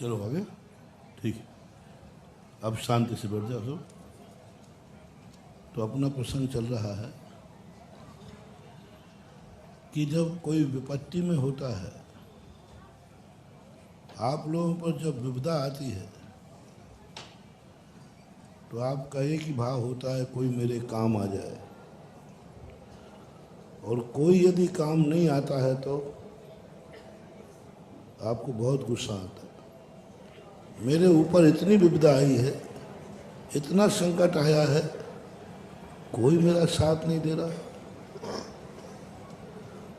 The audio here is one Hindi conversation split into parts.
चलो आगे। ठीक है, अब शांति से बैठ जाओ सब। तो अपना प्रसंग चल रहा है कि जब कोई विपत्ति में होता है, आप लोगों पर जब विपदा आती है, तो आपका एक ही भाव होता है कोई मेरे काम आ जाए, और कोई यदि काम नहीं आता है तो आपको बहुत गुस्सा आता है। मेरे ऊपर इतनी विपदा आई है, इतना संकट आया है, कोई मेरा साथ नहीं दे रहा,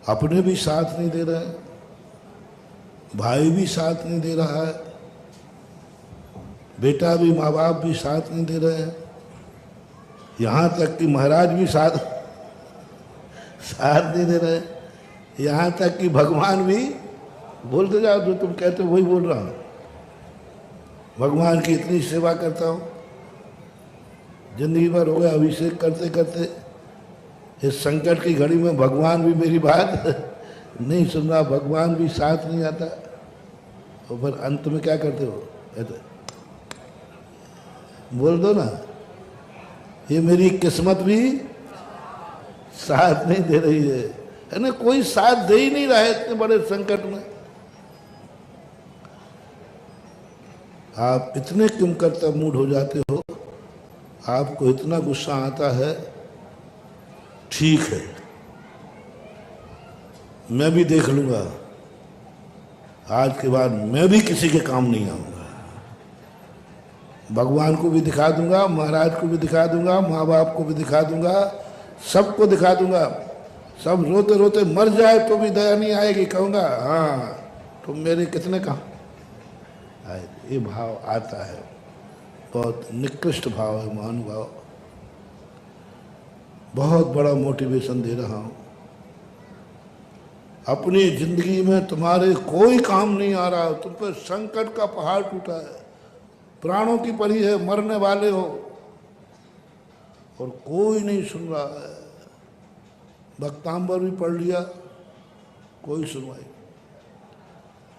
अपने भी साथ नहीं दे रहे, भाई भी साथ नहीं दे रहा है, बेटा भी, माँ बाप भी साथ नहीं दे रहे हैं, यहाँ तक कि महाराज भी साथ नहीं दे रहे, यहाँ तक कि भगवान भी। बोलते जाओ, जो तुम कहते हो वही बोल रहा हूँ। भगवान की इतनी सेवा करता हूँ, जिंदगी भर हो गया अभिषेक करते करते, इस संकट की घड़ी में भगवान भी मेरी बात नहीं सुन रहा, भगवान भी साथ नहीं आता। और फिर अंत में क्या करते हो? कहते बोल दो ना, ये मेरी किस्मत भी साथ नहीं दे रही है ना। कोई साथ दे ही नहीं रहा है इतने बड़े संकट में। आप इतने क्यों करता मूड हो जाते हो, आपको इतना गुस्सा आता है। ठीक है, मैं भी देख लूंगा, आज के बाद मैं भी किसी के काम नहीं आऊंगा। भगवान को भी दिखा दूंगा, महाराज को भी दिखा दूंगा, माँ बाप को भी दिखा दूंगा, सबको दिखा दूंगा। सब रोते रोते मर जाए तो भी दया नहीं आएगी, कहूँगा हाँ तुम मेरे कितने काम आए। ये भाव आता है, बहुत निकृष्ट भाव है महानुभाव। बहुत बड़ा मोटिवेशन दे रहा हूँ। अपनी जिंदगी में तुम्हारे कोई काम नहीं आ रहा, तुम पर संकट का पहाड़ टूटा है, प्राणों की पड़ी है, मरने वाले हो, और कोई नहीं सुन रहा है। भक्तांबर भी पढ़ लिया, कोई सुनवाई।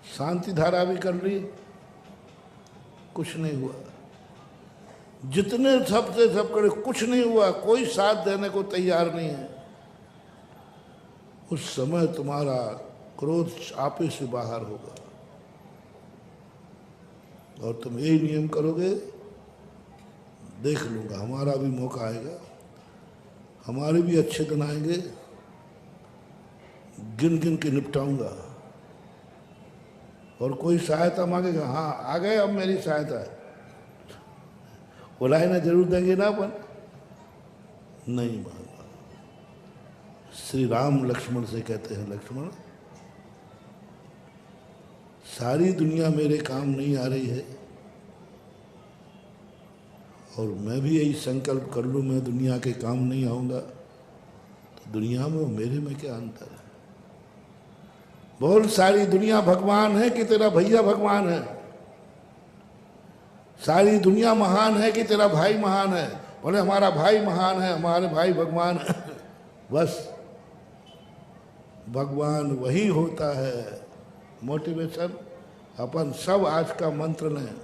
शांति धारा भी कर ली, कुछ नहीं हुआ। जितने सबसे सब करे, कुछ नहीं हुआ, कोई साथ देने को तैयार नहीं है। उस समय तुम्हारा क्रोध आपे से बाहर होगा, और तुम यही नियम करोगे, देख लूंगा, हमारा भी मौका आएगा, हमारे भी अच्छे दिन आएंगे, गिन गिन के निपटाऊंगा। और कोई सहायता मांगेगा, हाँ आ गए अब मेरी सहायता है, बुलाए ना जरूर देंगे ना अपन, नहीं मांगा। श्री राम लक्ष्मण से कहते हैं, लक्ष्मण सारी दुनिया मेरे काम नहीं आ रही है, और मैं भी यही संकल्प कर लूँ मैं दुनिया के काम नहीं आऊँगा, तो दुनिया में मेरे में क्या अंतर है? बोल, सारी दुनिया भगवान है कि तेरा भैया भगवान है? सारी दुनिया महान है कि तेरा भाई महान है? बोले हमारा भाई महान है, हमारे भाई भगवान है। बस भगवान वही होता है। मोटिवेशन अपन सब आज का मंत्र लें,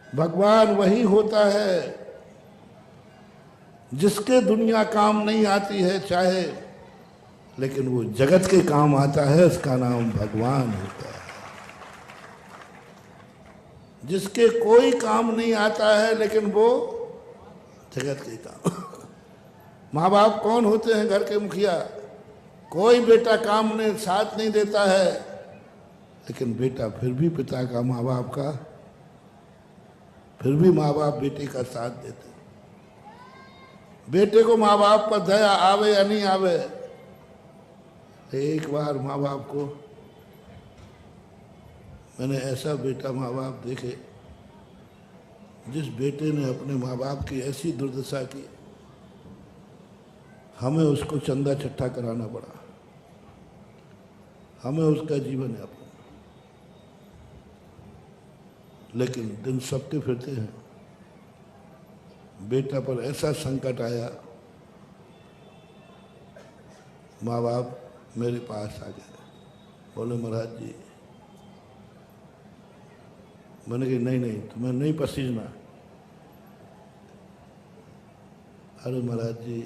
भगवान वही होता है जिसके दुनिया काम नहीं आती है चाहे, लेकिन वो जगत के काम आता है, उसका नाम भगवान होता है। जिसके कोई काम नहीं आता है, लेकिन वो जगत के काम। माँ बाप कौन होते हैं? घर के मुखिया। कोई बेटा काम में साथ नहीं देता है, लेकिन बेटा फिर भी पिता का, माँ बाप का, फिर भी माँ बाप बेटे का साथ देते। बेटे को माँ बाप पर दया आवे या नहीं आवे, एक बार माँ बाप को, मैंने ऐसा बेटा माँ बाप देखे जिस बेटे ने अपने माँ बाप की ऐसी दुर्दशा की, हमें उसको चंदा चट्टा कराना पड़ा, हमें उसका जीवन यापन। लेकिन दिन सबके फिरते हैं, बेटा पर ऐसा संकट आया, माँ बाप मेरे पास आ गए, बोले महाराज जी मैंने कहा नहीं नहीं, तुम्हें नहीं पसीजना। अरे महाराज जी,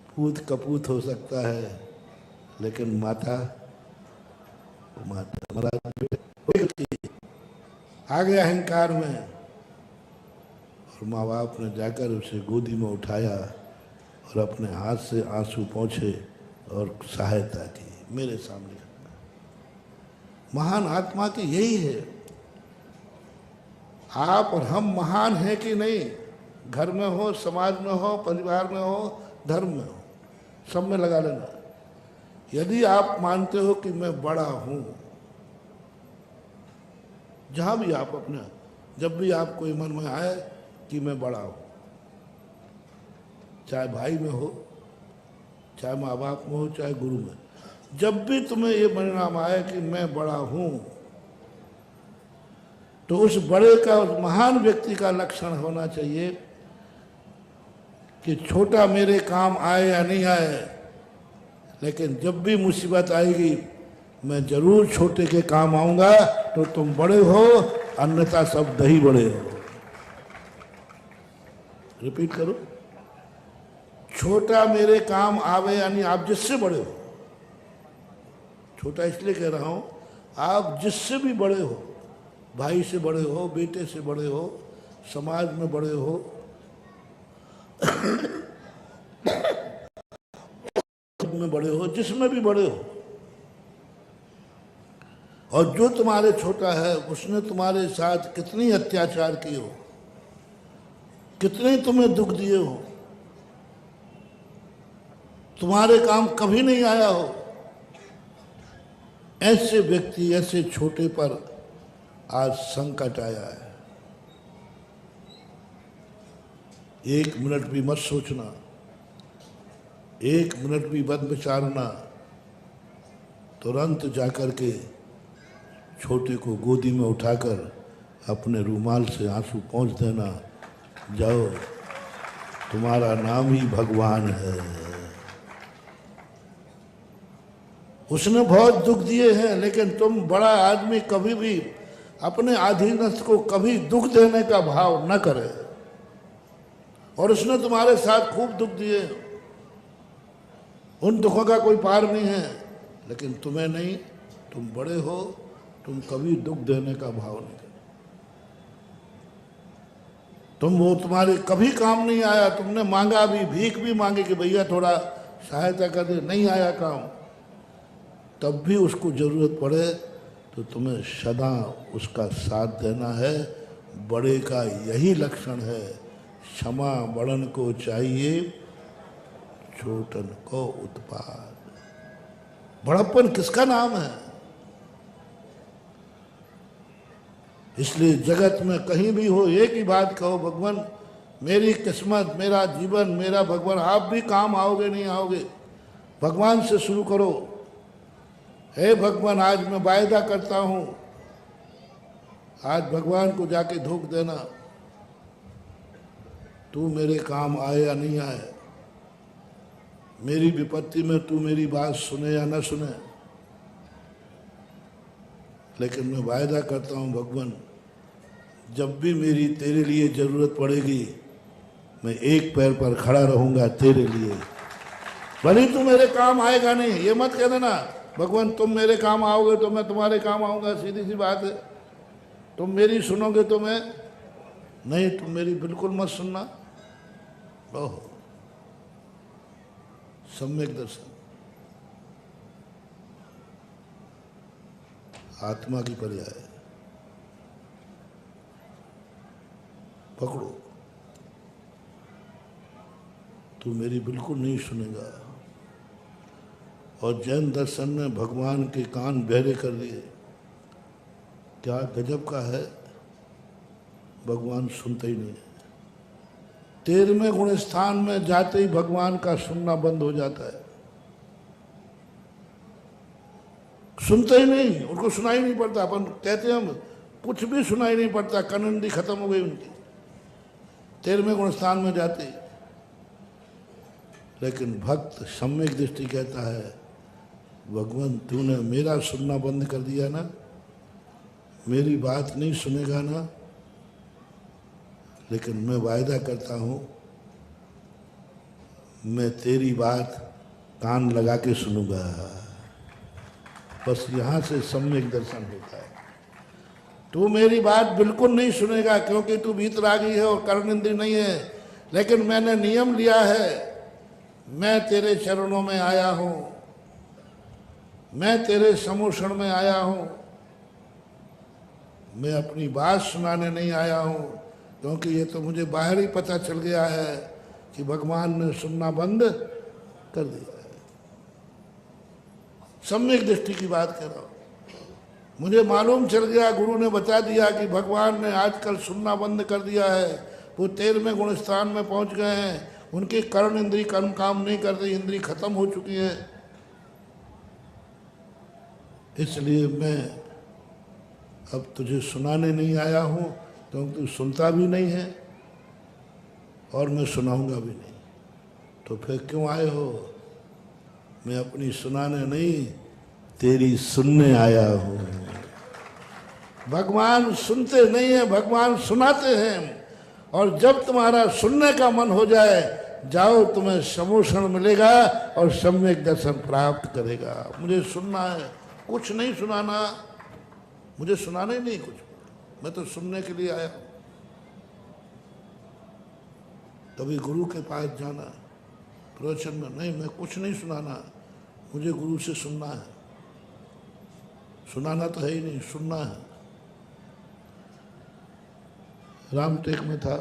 पूत कपूत हो सकता है, लेकिन माता माता महाराज आ गया अहंकार में। और माँ बाप ने जाकर उसे गोदी में उठाया और अपने हाथ से आंसू पोंछे और सहायता की मेरे सामने। महान आत्मा की यही है। आप और हम महान हैं कि नहीं, घर में हो, समाज में हो, परिवार में हो, धर्म में हो, सब में लगा लेना। यदि आप मानते हो कि मैं बड़ा हूं, जहां भी आप अपने, जब भी आप कोई मन में आए कि मैं बड़ा हूं, चाहे भाई में हो, चाहे माँ बाप में हो, चाहे गुरु में, जब भी तुम्हें ये परिणाम आए कि मैं बड़ा हूं, तो उस बड़े का, उस महान व्यक्ति का लक्षण होना चाहिए कि छोटा मेरे काम आए या नहीं आए, लेकिन जब भी मुसीबत आएगी मैं जरूर छोटे के काम आऊंगा। तो तुम बड़े हो, अन्यथा सब दही बड़े हो। रिपीट करो, छोटा मेरे काम आवे, यानी आप जिससे बड़े हो, छोटा इसलिए कह रहा हूं, आप जिससे भी बड़े हो, भाई से बड़े हो, बेटे से बड़े हो, समाज में बड़े हो, में बड़े हो, जिसमें भी बड़े हो, और जो तुम्हारे छोटा है उसने तुम्हारे साथ कितनी अत्याचार किए हो, कितने तुम्हें दुख दिए हो, तुम्हारे काम कभी नहीं आया हो, ऐसे व्यक्ति, ऐसे छोटे पर आज संकट आया है। एक मिनट भी मत सोचना, एक मिनट भी मत विचारना, तुरंत जाकर के छोटे को गोदी में उठाकर अपने रूमाल से आंसू पोंछ देना। जाओ, तुम्हारा नाम ही भगवान है। उसने बहुत दुख दिए हैं, लेकिन तुम बड़ा आदमी कभी भी अपने अधीनस्थ को कभी दुख देने का भाव न करे। और उसने तुम्हारे साथ खूब दुख दिए, उन दुखों का कोई पार नहीं है, लेकिन तुम्हें नहीं, तुम बड़े हो, तुम कभी दुख देने का भाव नहीं करे। तुम, वो तुम्हारे कभी काम नहीं आया, तुमने मांगा भी, भीख भी मांगी कि भैया थोड़ा सहायता कर दे, नहीं आया काम, तब भी उसको जरूरत पड़े तो तुम्हें सदा उसका साथ देना है। बड़े का यही लक्षण है, क्षमा बड़न को चाहिए, छोटन को उत्पाद। बड़प्पन किसका नाम है? इसलिए जगत में कहीं भी हो, एक ही बात कहो, भगवान मेरी किस्मत, मेरा जीवन, मेरा भगवान। आप भी काम आओगे नहीं आओगे, भगवान से शुरू करो। हे भगवान, आज मैं वायदा करता हूं, आज भगवान को जाके धोख देना, तू मेरे काम आए या नहीं आए, मेरी विपत्ति में तू मेरी बात सुने या ना सुने, लेकिन मैं वायदा करता हूं भगवान, जब भी मेरी तेरे लिए जरूरत पड़ेगी, मैं एक पैर पर खड़ा रहूंगा तेरे लिए। भले तू मेरे काम आएगा नहीं, ये मत कह देना भगवान तुम मेरे काम आओगे तो मैं तुम्हारे काम आऊंगा, सीधी सी बात है। तुम मेरी सुनोगे तो मैं नहीं, तुम मेरी बिल्कुल मत सुनना। ओहो, सम्यक दर्शन, आत्मा की पर्याय। पकड़ो, तू मेरी बिल्कुल नहीं सुनेगा। और जैन दर्शन ने भगवान के कान बहरे कर दिए। क्या गजब का है, भगवान सुनते ही नहीं। 13वें गुण स्थान में जाते ही भगवान का सुनना बंद हो जाता है, सुनते ही नहीं, उनको सुनाई नहीं पड़ता। अपन कहते हैं हम कुछ भी सुनाई नहीं पड़ता, कनंदी खत्म हो गई उनकी 13वें गुण स्थान में जाते ही। लेकिन भक्त सम्यक दृष्टि कहता है, भगवान तूने मेरा सुनना बंद कर दिया ना, मेरी बात नहीं सुनेगा ना, लेकिन मैं वायदा करता हूँ मैं तेरी बात कान लगा के सुनूंगा। बस यहाँ से सम्यक दर्शन होता है। तू मेरी बात बिल्कुल नहीं सुनेगा क्योंकि तू वीतरागी है और कर्मेंद्री नहीं है, लेकिन मैंने नियम लिया है, मैं तेरे चरणों में आया हूँ, मैं तेरे समोषण में आया हूँ, मैं अपनी बात सुनाने नहीं आया हूँ, क्योंकि ये तो मुझे बाहर ही पता चल गया है कि भगवान ने सुनना बंद कर दिया है। सम्यक दृष्टि की बात कर रहा हूँ। मुझे मालूम चल गया, गुरु ने बता दिया कि भगवान ने आजकल सुनना बंद कर दिया है, वो 13वें गुणस्थान में पहुंच गए हैं, उनकी कर्ण इंद्री कर्म काम नहीं कर रही, इंद्री खत्म हो चुकी है। इसलिए मैं अब तुझे सुनाने नहीं आया हूँ, क्योंकि तू सुनता भी नहीं है और मैं सुनाऊंगा भी नहीं। तो फिर क्यों आए हो? मैं अपनी सुनाने नहीं, तेरी सुनने आया हूँ। भगवान सुनते नहीं है, भगवान सुनाते हैं। और जब तुम्हारा सुनने का मन हो जाए, जाओ, तुम्हें समोषण मिलेगा और सम्यक दर्शन प्राप्त करेगा। मुझे सुनना है, कुछ नहीं सुनाना, मुझे सुनाना ही नहीं कुछ, मैं तो सुनने के लिए आया हूँ। कभी गुरु के पास जाना, प्रवचन में नहीं, मैं कुछ नहीं सुनाना, मुझे गुरु से सुनना है। सुनाना तो है ही नहीं, सुनना है। रामटेक में था,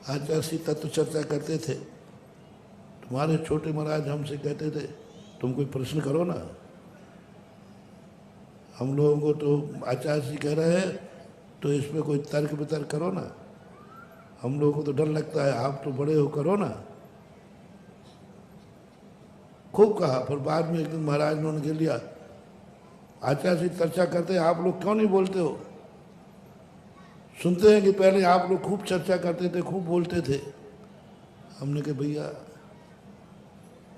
आचार्य तत्व चर्चा करते थे। तुम्हारे छोटे महाराज हमसे कहते थे तुम कोई प्रश्न करो ना। हम लोगों को तो आचार्य जी कह रहे हैं तो इसमें कोई तर्क वितर्क करो ना। हम लोगों को तो डर लगता है, आप तो बड़े हो, करो ना। खूब कहा, पर बाद में एक दिन महाराज ने उनके लिया, आचार्य जी चर्चा करते हैं, आप लोग क्यों नहीं बोलते हो? सुनते हैं कि पहले आप लोग खूब चर्चा करते थे, खूब बोलते थे। हमने कहा भैया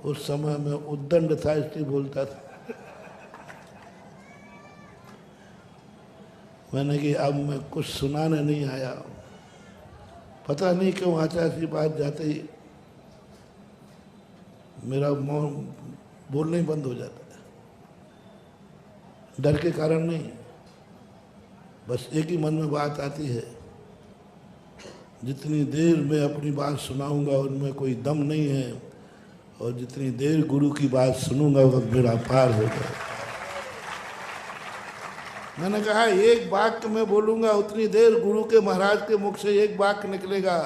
उस समय में उद्दंड था इसलिए बोलता था। मैंने कि अब मैं कुछ सुनाने नहीं आया हूँ। पता नहीं क्यों आचार्य की बात जाते ही मेरा मुंह बोलना ही बंद हो जाता है। डर के कारण नहीं, बस एक ही मन में बात आती है, जितनी देर मैं अपनी बात सुनाऊंगा उनमें कोई दम नहीं है, और जितनी देर गुरु की बात सुनूंगा वो मेरा पार होगा। मैंने कहा एक वाक्य मैं बोलूंगा उतनी देर गुरु के महाराज के मुख से एक वाक्य निकलेगा,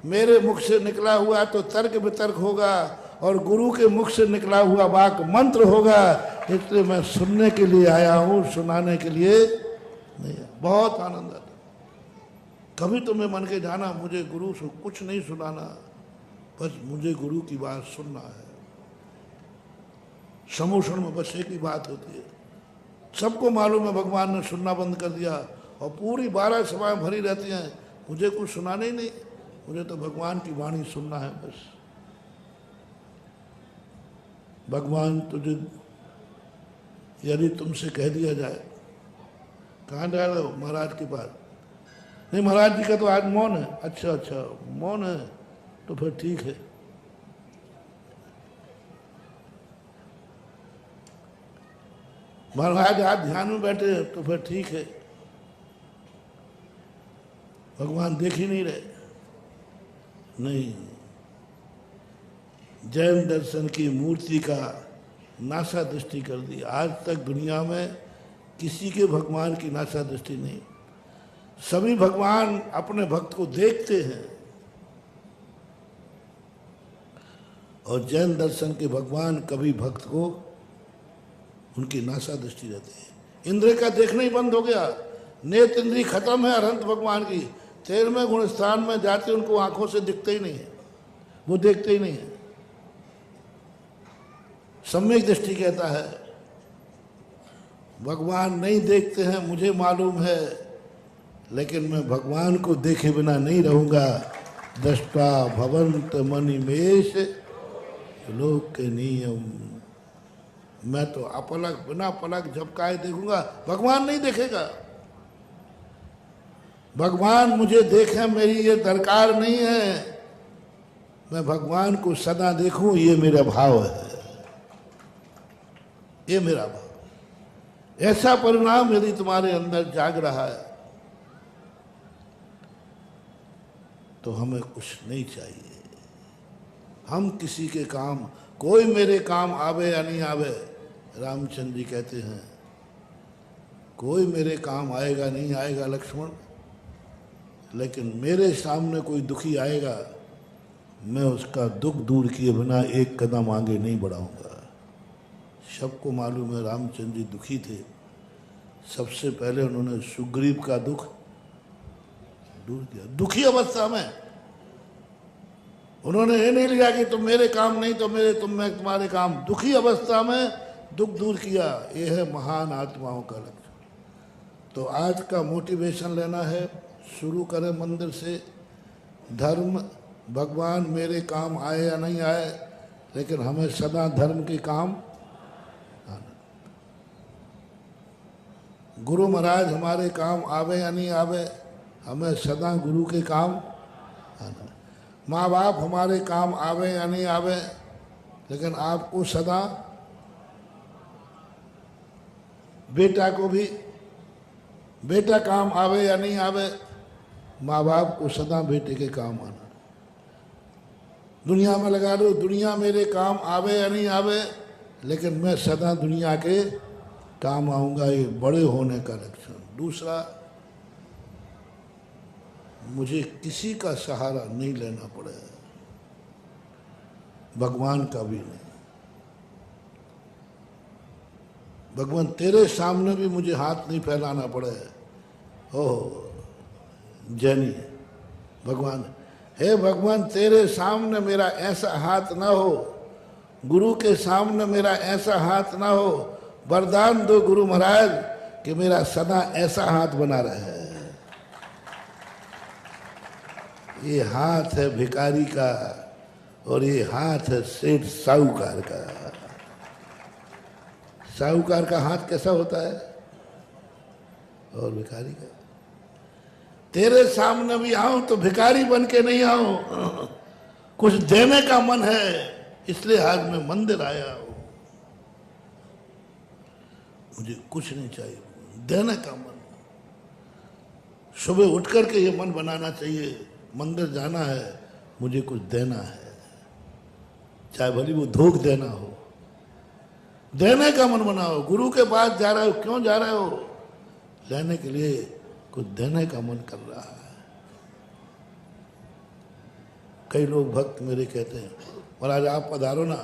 मेरे मुख से निकला हुआ तो तर्क वितर्क होगा और गुरु के मुख से निकला हुआ वाक्य मंत्र होगा। इसलिए मैं सुनने के लिए आया हूँ, सुनाने के लिए नहीं। बहुत आनंद आता। कभी तो मैं मन के जाना, मुझे गुरु से कुछ नहीं सुनाना, बस मुझे गुरु की बात सुनना है। समोषण में बस एक ही बात होती है। सबको मालूम है भगवान ने सुनना बंद कर दिया और पूरी 12 सभाएं भरी रहती हैं, मुझे कुछ सुनाना ही नहीं, मुझे तो भगवान की वाणी सुनना है बस। भगवान तुझे यदि तुमसे कह दिया जाए कहाँ जा रहे हो? महाराज के पास। नहीं, महाराज जी का तो आज मौन है। अच्छा अच्छा, मौन है तो फिर ठीक है। महाराज आज ध्यान में बैठे हैं तो फिर ठीक है। भगवान देख ही नहीं रहे। नहीं, जैन दर्शन की मूर्ति का नासा दृष्टि कर दी। आज तक दुनिया में किसी के भगवान की नासा दृष्टि नहीं। सभी भगवान अपने भक्त को देखते हैं, और जैन दर्शन के भगवान कभी भक्त को उनकी नासा दृष्टि रहती है। इंद्र का देखना ही बंद हो गया, नेत्र इंद्री खत्म है अनंत भगवान की। 13वें गुणस्थान में जाते उनको आंखों से दिखते ही नहीं है, वो देखते ही नहीं है। सम्यक दृष्टि कहता है भगवान नहीं देखते हैं, मुझे मालूम है, लेकिन मैं भगवान को देखे बिना नहीं रहूंगा। दृष्टा भवंत मणिमेश लोक के नियम। मैं तो अपलक बिना पलक झपकाए देखूंगा, भगवान नहीं देखेगा। भगवान मुझे देखे मेरी ये दरकार नहीं है, मैं भगवान को सदा देखूं ये मेरा भाव है, ये मेरा भाव। ऐसा परिणाम यदि तुम्हारे अंदर जाग रहा है तो हमें कुछ नहीं चाहिए। हम किसी के काम, कोई मेरे काम आवे या नहीं आवे, रामचंद्र जी कहते हैं कोई मेरे काम आएगा नहीं आएगा लक्ष्मण, लेकिन मेरे सामने कोई दुखी आएगा, मैं उसका दुख दूर किए बिना एक कदम आगे नहीं बढ़ाऊंगा। सबको मालूम है रामचंद्र जी दुखी थे। सबसे पहले उन्होंने सुग्रीव का दुख दूर किया। दुखी अवस्था में उन्होंने ये नहीं लिया कि तुम मेरे काम नहीं तो मैं तुम्हारे काम, दुखी अवस्था में दुख दूर किया। ये है महान आत्माओं का लक्ष्य। तो आज का मोटिवेशन लेना है, शुरू करें मंदिर से। धर्म, भगवान मेरे काम आए या नहीं आए, लेकिन हमें सदा धर्म के काम आना। गुरु महाराज हमारे काम आवे या नहीं आवे, हमें सदा गुरु के काम आना। माँ बाप हमारे काम आवे या नहीं आवे, लेकिन आपको सदा, बेटा को भी, बेटा काम आवे या नहीं आवे, माँ बाप को सदा बेटे के काम आना। दुनिया में लगा लो, दुनिया मेरे काम आवे या नहीं आवे, लेकिन मैं सदा दुनिया के काम आऊंगा। ये बड़े होने का लक्षण। दूसरा, मुझे किसी का सहारा नहीं लेना पड़े, भगवान का भी नहीं। भगवान तेरे सामने भी मुझे हाथ नहीं फैलाना पड़े। ओह जैनी भगवान, हे भगवान तेरे सामने मेरा ऐसा हाथ ना हो, गुरु के सामने मेरा ऐसा हाथ ना हो, वरदान दो गुरु महाराज कि मेरा सदा ऐसा हाथ बना रहे। ये हाथ है भिखारी का और ये हाथ है सेठ साहूकार का। साहूकार का हाथ कैसा होता है और भिखारी का। तेरे सामने भी आऊं तो भिखारी बन के नहीं आऊं, कुछ देने का मन है, इसलिए आज मैं मंदिर आया हूं। मुझे कुछ नहीं चाहिए, देने का मन। सुबह उठ करके ये मन बनाना चाहिए, मंदिर जाना है, मुझे कुछ देना है, चाहे भली वो धोख देना हो। देने का मन बनाओ। गुरु के पास जा रहे हो, क्यों जा रहे हो? लेने के लिए, कुछ देने का मन कर रहा है। कई लोग भक्त मेरे कहते हैं महाराज आप पधारो ना,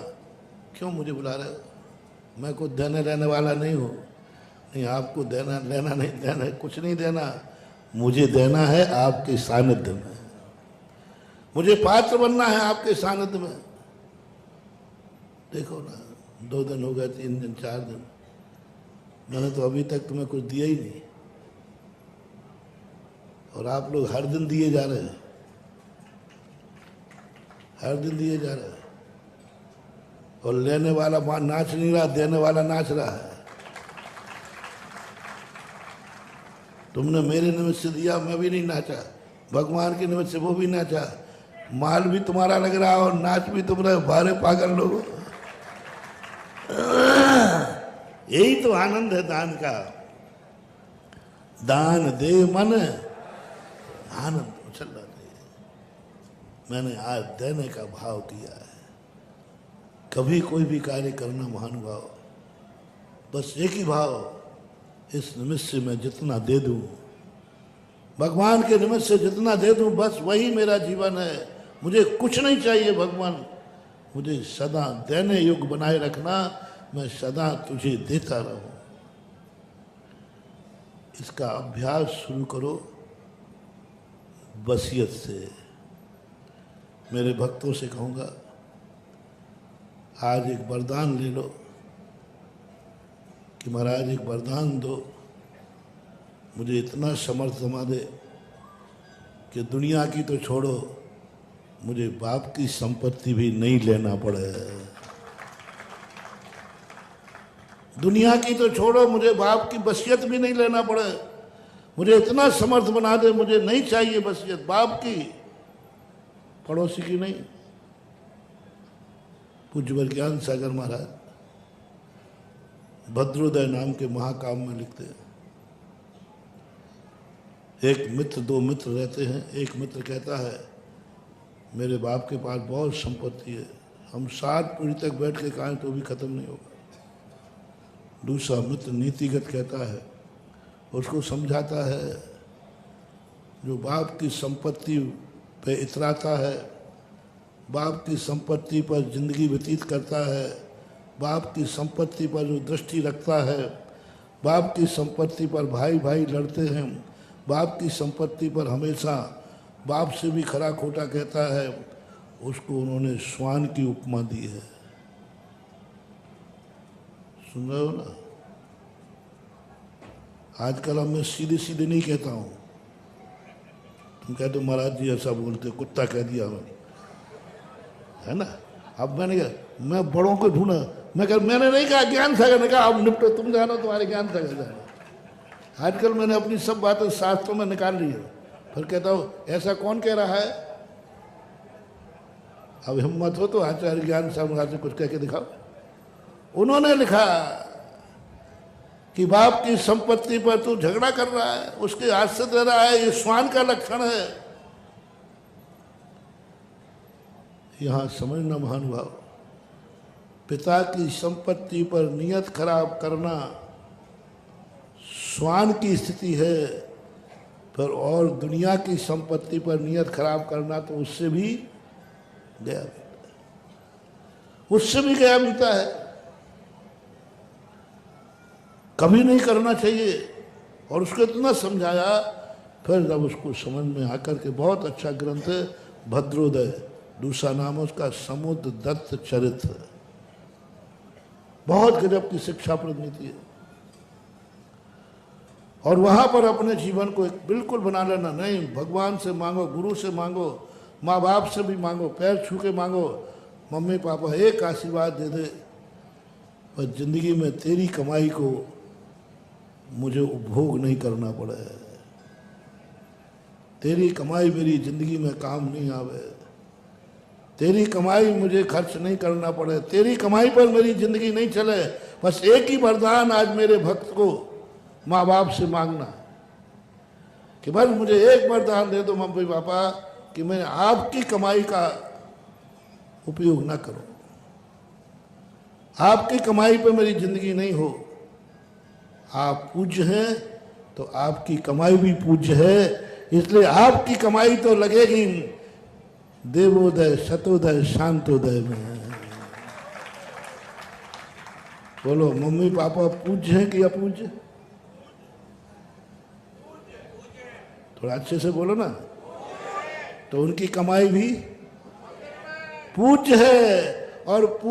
क्यों मुझे बुला रहे हो? मैं कुछ देने लेने वाला नहीं हूँ। नहीं, आपको देना लेना नहीं, देना कुछ नहीं देना, मुझे देना है आपके सानिध्य में। मुझे पात्र बनना है आपके सानिध्य में। देखो ना, 2 दिन हो गए, 3 दिन, 4 दिन, मैंने तो अभी तक तुम्हें कुछ दिया ही नहीं, और आप लोग हर दिन दिए जा रहे हैं, हर दिन दिए जा रहे हैं। और लेने वाला नाच नहीं रहा, देने वाला नाच रहा है। तुमने मेरे निमित्त से दिया, मैं भी नहीं नाचा, भगवान के निमित्त से वो भी नाचा। माल भी तुम्हारा लग रहा और नाच भी तुम रहे, भारे पागल लोग। यही तो आनंद है दान का। दान दे मन आनंद चल रहा है। मैंने आज देने का भाव किया है। कभी कोई भी कार्य करना महानुभाव, बस एक ही भाव, इस निमित्त से मैं जितना दे दूं, भगवान के निमित्त से जितना दे दूं, बस वही मेरा जीवन है। मुझे कुछ नहीं चाहिए भगवान, मुझे सदा देने युग बनाए रखना, मैं सदा तुझे देता रहूं। इसका अभ्यास शुरू करो वसीयत से। मेरे भक्तों से कहूँगा, आज एक वरदान ले लो कि महाराज एक वरदान दो, मुझे इतना समर्थ जमा दे कि दुनिया की तो छोड़ो, मुझे बाप की संपत्ति भी नहीं लेना पड़े। दुनिया की तो छोड़ो, मुझे बाप की वसीयत भी नहीं लेना पड़े, मुझे इतना समर्थ बना दे, मुझे नहीं चाहिए वसीयत बाप की, पड़ोसी की नहीं। पूज्यवर ज्ञान सागर महाराज भद्रोदय नाम के महाकाव्य में लिखते हैं, एक मित्र दो मित्र रहते हैं। एक मित्र कहता है मेरे बाप के पास बहुत संपत्ति है, हम 7 पीढ़ी तक बैठ के खाएं तो भी खत्म नहीं होगा। दूसरा मित्र नीतिगत कहता है, उसको समझाता है जो बाप की संपत्ति पे इतराता है, बाप की संपत्ति पर जिंदगी व्यतीत करता है, बाप की संपत्ति पर जो दृष्टि रखता है, बाप की संपत्ति पर भाई भाई लड़ते हैं, बाप की संपत्ति पर हमेशा बाप से भी खरा खोटा कहता है, उसको उन्होंने श्वान की उपमा दी है। सुन रहे हो ना? आजकल अब मैं सीधे सीधे नहीं कहता हूँ, तुम कहते हो महाराज जी ऐसा बोलते, कुत्ता कह दिया मैंने, है ना? अब मैंने कहा मैं बड़ों को ढूंढा, मैंने नहीं कहा ज्ञान सागर ने कहा अब निपटो, तुम जानो तुम्हारे ज्ञान सागर जानो। आजकल मैंने अपनी सब बातें शास्त्रों में निकाल ली है, फिर कहता हूँ ऐसा कौन कह रहा है? अब हिम्मत हो तो आचार्य ज्ञान सागर से कुछ कह के दिखाओ। उन्होंने लिखा कि बाप की संपत्ति पर तू झगड़ा कर रहा है, उसके आश्रित रह रहा है, ये श्वान का लक्षण है। यहां समझना महानुभाव, पिता की संपत्ति पर नियत खराब करना श्वान की स्थिति है, पर और दुनिया की संपत्ति पर नियत खराब करना तो उससे भी गया बीता, उससे भी गया बीता है, कभी नहीं करना चाहिए। और उसको इतना समझाया, फिर जब उसको समझ में आकर के, बहुत अच्छा ग्रंथ है भद्रोदय, दूसरा नाम है उसका समुद्र दत्त चरित्र, बहुत गजब की शिक्षा प्रनीति है। और वहां पर अपने जीवन को एक बिल्कुल बना लेना, नहीं भगवान से मांगो, गुरु से मांगो, माँ बाप से भी मांगो, पैर छू के मांगो, मम्मी पापा एक आशीर्वाद दे दे, पर जिंदगी में तेरी कमाई को मुझे उपभोग नहीं करना पड़े, तेरी कमाई मेरी जिंदगी में काम नहीं आवे, तेरी कमाई मुझे खर्च नहीं करना पड़े, तेरी कमाई पर मेरी जिंदगी नहीं चले। बस एक ही वरदान आज मेरे भक्त को माँ बाप से मांगना कि बस मुझे एक वरदान दे दो मम्मी पापा कि मैं आपकी कमाई का उपयोग ना करूं, आपकी कमाई पे मेरी जिंदगी नहीं हो। आप पूज्य हैं तो आपकी कमाई भी पूज्य है, इसलिए आपकी कमाई तो लगेगी देवोदय शतोदय शांतोदय में। बोलो मम्मी पापा पूज्य हैं कि अपूज्य? थोड़ा अच्छे से बोलो ना। तो उनकी कमाई भी पूज्य है, और